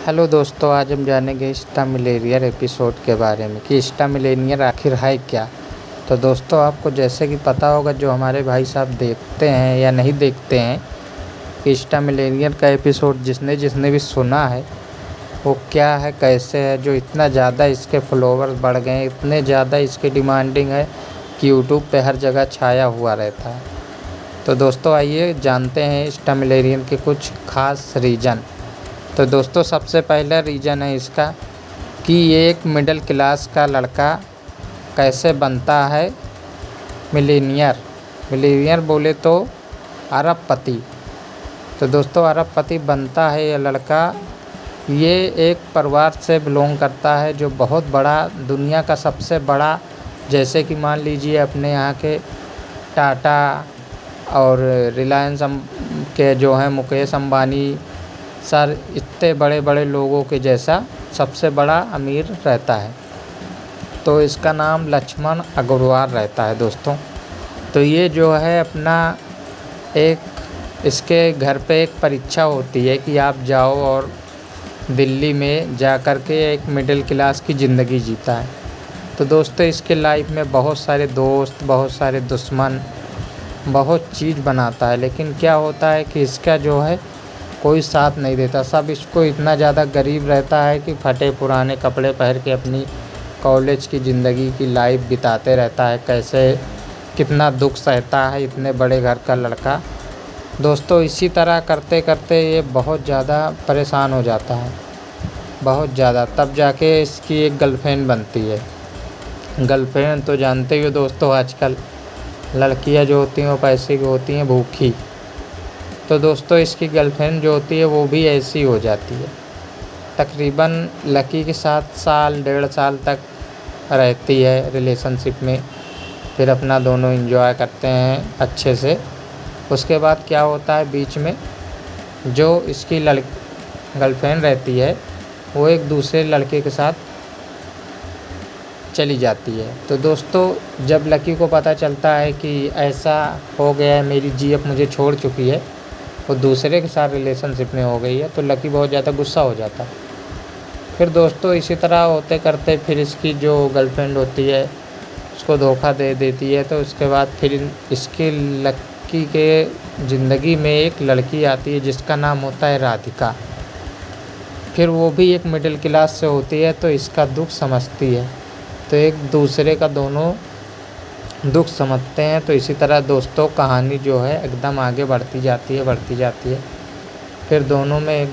Hello दोस्तों, आज हम जानेंगे स्टा मिलेनियर एपिसोड के बारे में कि स्टा मिलेनियर आखिर है क्या। तो दोस्तों, आपको जैसे कि पता होगा, जो हमारे भाई साहब देखते हैं या नहीं देखते हैं कि स्टा मिलेनियर का एपिसोड जिसने जिसने भी सुना है वो क्या है, कैसे है, जो इतना ज़्यादा इसके फॉलोवर्स बढ़ गए हैं, इतने ज़्यादा इसकी डिमांडिंग है कि यूट्यूब पे हर जगह छाया हुआ रहता है। तो दोस्तों, आइए जानते हैं स्टा मिलेनियर के कुछ ख़ास रीज़न। तो दोस्तों, सबसे पहला रीज़न है इसका कि ये एक मिडिल क्लास का लड़का कैसे बनता है मिलेनियर। मिलेनियर बोले तो अरबपति। तो दोस्तों, अरबपति बनता है ये लड़का। ये एक परिवार से बिलोंग करता है जो बहुत बड़ा, दुनिया का सबसे बड़ा, जैसे कि मान लीजिए अपने यहाँ के टाटा और रिलायंस के जो हैं मुकेश अंबानी सर, इतने बड़े बड़े लोगों के जैसा सबसे बड़ा अमीर रहता है। तो इसका नाम लक्ष्मण अग्रवाल रहता है दोस्तों। तो ये जो है अपना इसके घर पे एक परीक्षा होती है कि आप जाओ और दिल्ली में जा कर के एक मिडिल क्लास की ज़िंदगी जीता है। तो दोस्तों, इसके लाइफ में बहुत सारे दोस्त, बहुत सारे दुश्मन, बहुत चीज़ बनाता है, लेकिन क्या होता है कि इसका जो है कोई साथ नहीं देता। सब इसको इतना ज़्यादा गरीब रहता है कि फटे पुराने कपड़े पहन के अपनी कॉलेज की ज़िंदगी की लाइफ बिताते रहता है। कैसे कितना दुख सहता है इतने बड़े घर का लड़का। दोस्तों, इसी तरह करते करते ये बहुत ज़्यादा परेशान हो जाता है, बहुत ज़्यादा। तब जाके इसकी एक गर्लफ्रेंड बनती है। गर्लफ्रेंड तो जानते ही हो दोस्तों, आजकल लड़कियां जो होती हैं वो पैसे की होती हैं, भूखी। तो दोस्तों, इसकी गर्लफ्रेंड जो होती है वो भी ऐसी हो जाती है। तकरीबन लकी के साथ साल, 1.5 साल तक रहती है रिलेशनशिप में। फिर अपना दोनों एंजॉय करते हैं अच्छे से। उसके बाद क्या होता है, बीच में जो इसकी गर्लफ्रेंड रहती है वो एक दूसरे लड़के के साथ चली जाती है। तो दोस्तों, जब लकी को पता चलता है कि ऐसा हो गया है, मेरी जी अब मुझे छोड़ चुकी है, वो दूसरे के साथ रिलेशनशिप में हो गई है, तो लकी बहुत ज़्यादा गुस्सा हो जाता है। फिर दोस्तों, इसी तरह होते करते फिर इसकी जो गर्लफ्रेंड होती है उसको धोखा दे देती है। तो उसके बाद फिर इसकी लकी के ज़िंदगी में एक लड़की आती है जिसका नाम होता है राधिका। फिर वो भी एक मिडिल क्लास से होती है, तो इसका दुख समझती है। तो एक दूसरे का दोनों दुख समझते हैं। तो इसी तरह दोस्तों, कहानी जो है एकदम आगे बढ़ती जाती है, बढ़ती जाती है। फिर दोनों में एक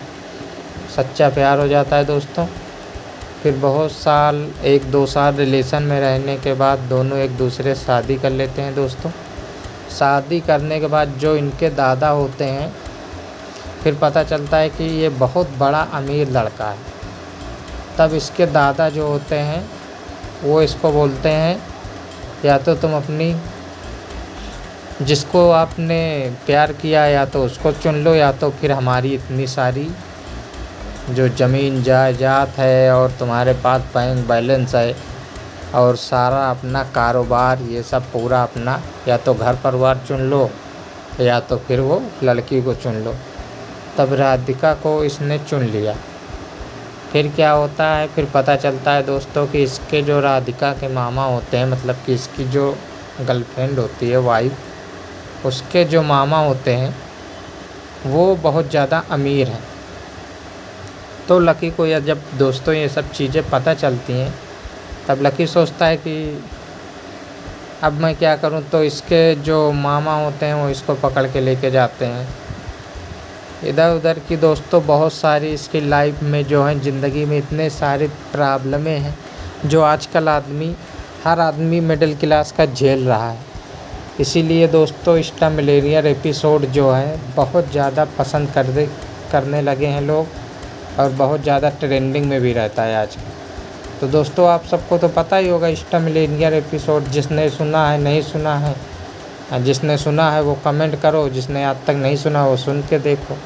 सच्चा प्यार हो जाता है दोस्तों। फिर बहुत साल, 1-2 साल रिलेशन में रहने के बाद दोनों एक दूसरे से शादी कर लेते हैं दोस्तों। शादी करने के बाद जो इनके दादा होते हैं, फिर पता चलता है कि ये बहुत बड़ा अमीर लड़का है। तब इसके दादा जो होते हैं वो इसको बोलते हैं, या तो तुम अपनी जिसको आपने प्यार किया या तो उसको चुन लो, या तो फिर हमारी इतनी सारी जो ज़मीन जायदाद है और तुम्हारे पास बैंक बैलेंस है और सारा अपना कारोबार, ये सब पूरा अपना, या तो घर परिवार चुन लो या तो फिर वो लड़की को चुन लो। तब राधिका को इसने चुन लिया। फिर क्या होता है, फिर पता चलता है दोस्तों कि इसके जो राधिका के मामा होते हैं, मतलब कि इसकी जो गर्लफ्रेंड होती है, वाइफ, उसके जो मामा होते हैं वो बहुत ज़्यादा अमीर हैं। तो लकी को यह जब दोस्तों ये सब चीज़ें पता चलती हैं, तब लकी सोचता है कि अब मैं क्या करूं। तो इसके जो मामा होते हैं वो इसको पकड़ के लेके जाते हैं इधर उधर की। दोस्तों, बहुत सारी इसकी लाइफ में जो है ज़िंदगी में इतने सारी प्रॉब्लमें हैं जो आजकल हर आदमी मिडिल क्लास का झेल रहा है। इसीलिए दोस्तों, स्टा मिलेनियर एपिसोड जो है बहुत ज़्यादा पसंद करने लगे हैं लोग, और बहुत ज़्यादा ट्रेंडिंग में भी रहता है आजकल। तो दोस्तों, आप सबको तो पता ही होगा स्टा मिलेनियर एपिसोड। जिसने सुना है, नहीं सुना है, जिसने सुना है वो कमेंट करो, जिसने आज तक नहीं सुना वो सुन के देखो।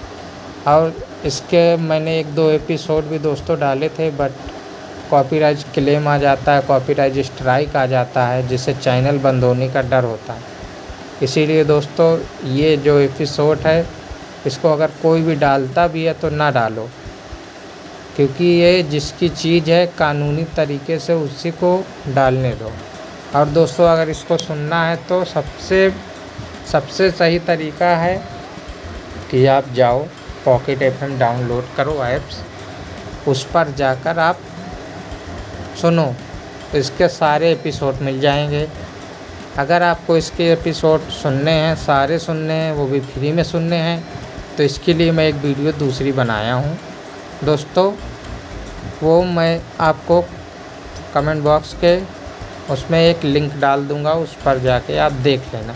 और इसके मैंने 1-2 एपिसोड भी दोस्तों डाले थे, बट कॉपीराइट क्लेम आ जाता है, कॉपीराइट स्ट्राइक आ जाता है, जिससे चैनल बंद होने का डर होता है। इसीलिए दोस्तों, ये जो एपिसोड है इसको अगर कोई भी डालता भी है तो ना डालो, क्योंकि ये जिसकी चीज़ है कानूनी तरीके से उसी को डालने दो। और दोस्तों अगर इसको सुनना है तो सबसे सही तरीका है कि आप जाओ पॉकेट एफएम डाउनलोड करो ऐप्स, उस पर जाकर आप सुनो, इसके सारे एपिसोड मिल जाएंगे। अगर आपको इसके एपिसोड सुनने हैं, सारे सुनने हैं, वो भी फ्री में सुनने हैं, तो इसके लिए मैं एक वीडियो दूसरी बनाया हूँ दोस्तों, वो मैं आपको कमेंट बॉक्स के उसमें एक लिंक डाल दूँगा, उस पर जाके आप देख लेना।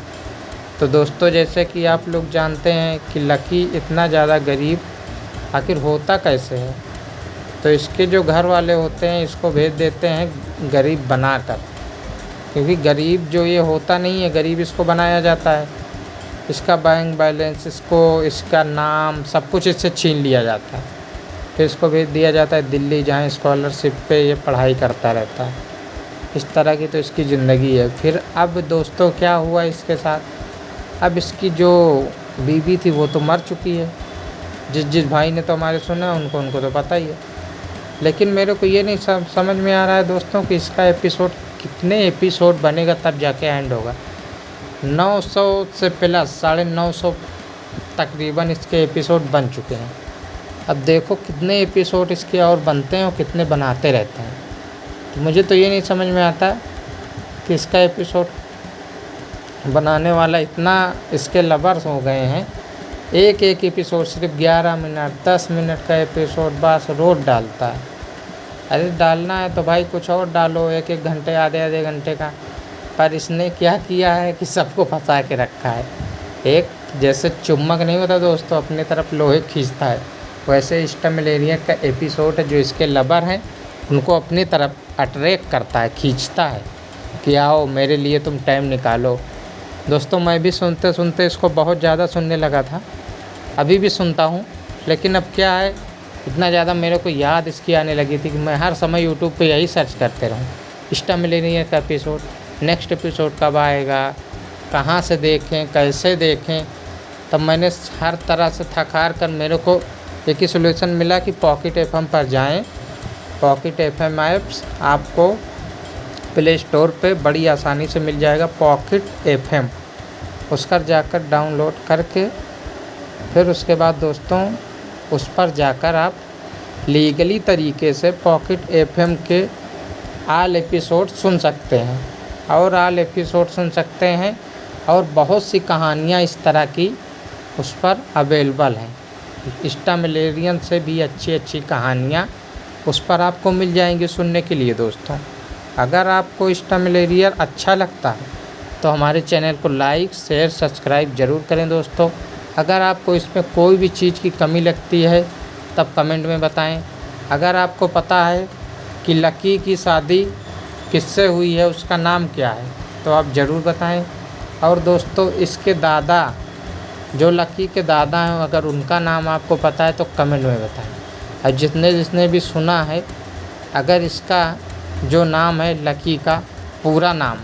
तो दोस्तों जैसे कि आप लोग जानते हैं कि लकी इतना ज़्यादा गरीब आखिर होता कैसे है, तो इसके जो घर वाले होते हैं इसको भेज देते हैं गरीब बनाकर, क्योंकि गरीब जो ये होता नहीं है, गरीब इसको बनाया जाता है। इसका बैंक बैलेंस, इसका नाम, सब कुछ इससे छीन लिया जाता है, फिर इसको भेज दिया जाता है दिल्ली, जहाँ स्कॉलरशिप पे ये पढ़ाई करता रहता है। इस तरह की तो इसकी ज़िंदगी है। फिर अब दोस्तों क्या हुआ इसके साथ, अब इसकी जो बीवी थी वो तो मर चुकी है। जिस भाई ने तो हमारे सुना उनको तो पता ही है। लेकिन मेरे को ये नहीं समझ में आ रहा है दोस्तों कि इसका एपिसोड कितने एपिसोड बनेगा तब जाके एंड होगा। 900 से प्लस 950 तकरीबन इसके एपिसोड बन चुके हैं। अब देखो कितने एपिसोड इसके और बनते हैं और कितने बनाते रहते हैं। तो मुझे तो ये नहीं समझ में आता कि इसका एपिसोड बनाने वाला इतना इसके लवर्स हो गए हैं। एक एपिसोड सिर्फ 11 मिनट 10 मिनट का एपिसोड बस रोज़ डालता है। अरे डालना है तो भाई कुछ और डालो, एक घंटे आधे घंटे का। पर इसने क्या किया है कि सबको फंसा के रखा है। एक जैसे चुम्बक नहीं होता दोस्तों अपनी तरफ लोहे खींचता है, वैसे स्टैमलेरियन का एपिसोड है जो इसके लवर हैं उनको अपनी तरफ अट्रैक्ट करता है, खींचता है कि आओ मेरे लिए तुम टाइम निकालो। दोस्तों मैं भी सुनते सुनते इसको बहुत ज़्यादा सुनने लगा था, अभी भी सुनता हूँ। लेकिन अब क्या है, इतना ज़्यादा मेरे को याद इसकी आने लगी थी कि मैं हर समय यूट्यूब पे यही सर्च करते रहूँ स्टैमलेरियन का एपिसोड, नेक्स्ट एपिसोड कब आएगा, कहाँ से देखें, कैसे देखें। तब मैंने हर तरह से थक हार कर मेरे को एक ही सोल्यूशन मिला कि पॉकेट एफएम पर जाएं। पॉकेट एफएम ऐप्स आपको प्ले स्टोर पे बड़ी आसानी से मिल जाएगा, पॉकेट एफएम। उस पर जाकर डाउनलोड करके फिर उसके बाद दोस्तों उस पर जाकर आप लीगली तरीके से पॉकेट एफएम के ऑल एपिसोड सुन सकते हैं और बहुत सी कहानियाँ इस तरह की उस पर अवेलेबल हैं। स्टैमलेरियन से भी अच्छी कहानियाँ उस पर आपको मिल जाएंगी सुनने के लिए। दोस्तों अगर आपको स्टैमलेरियन अच्छा लगता है तो हमारे चैनल को लाइक शेयर सब्सक्राइब ज़रूर करें। दोस्तों अगर आपको इसमें कोई भी चीज़ की कमी लगती है तब कमेंट में बताएं। अगर आपको पता है कि लकी की शादी किससे हुई है, उसका नाम क्या है, तो आप ज़रूर बताएं। और दोस्तों इसके दादा, जो लकी के दादा हैं, अगर उनका नाम आपको पता है तो कमेंट में बताएं। और जिसने भी सुना है, अगर इसका जो नाम है लकी का पूरा नाम,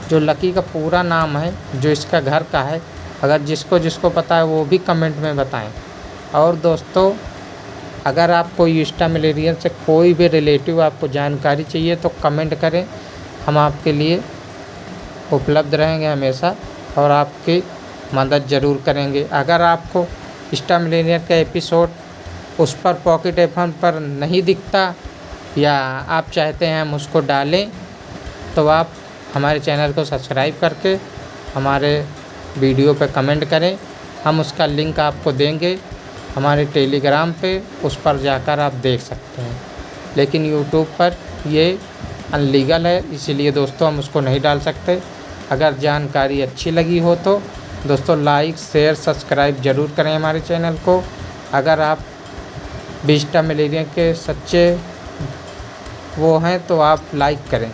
जो लकी का पूरा नाम है जो इसका घर का है, अगर जिसको पता है वो भी कमेंट में बताएं। और दोस्तों अगर आपको स्टैमलेरियन से कोई भी रिलेटिव आपको जानकारी चाहिए तो कमेंट करें, हम आपके लिए उपलब्ध रहेंगे हमेशा और आपकी मदद ज़रूर करेंगे। अगर आपको स्टैमलेरियन का एपिसोड उस पर पॉकेट एफएम पर नहीं दिखता या आप चाहते हैं हम उसको डालें, तो आप हमारे चैनल को सब्सक्राइब करके हमारे वीडियो पर कमेंट करें, हम उसका लिंक आपको देंगे हमारे टेलीग्राम पे, उस पर जाकर आप देख सकते हैं। लेकिन यूट्यूब पर ये अनलीगल है, इसीलिए दोस्तों हम उसको नहीं डाल सकते। अगर जानकारी अच्छी लगी हो तो दोस्तों लाइक शेयर सब्सक्राइब ज़रूर करें हमारे चैनल को। अगर आप भी स्टैमलेरियन के सच्चे वो हैं तो आप लाइक करें।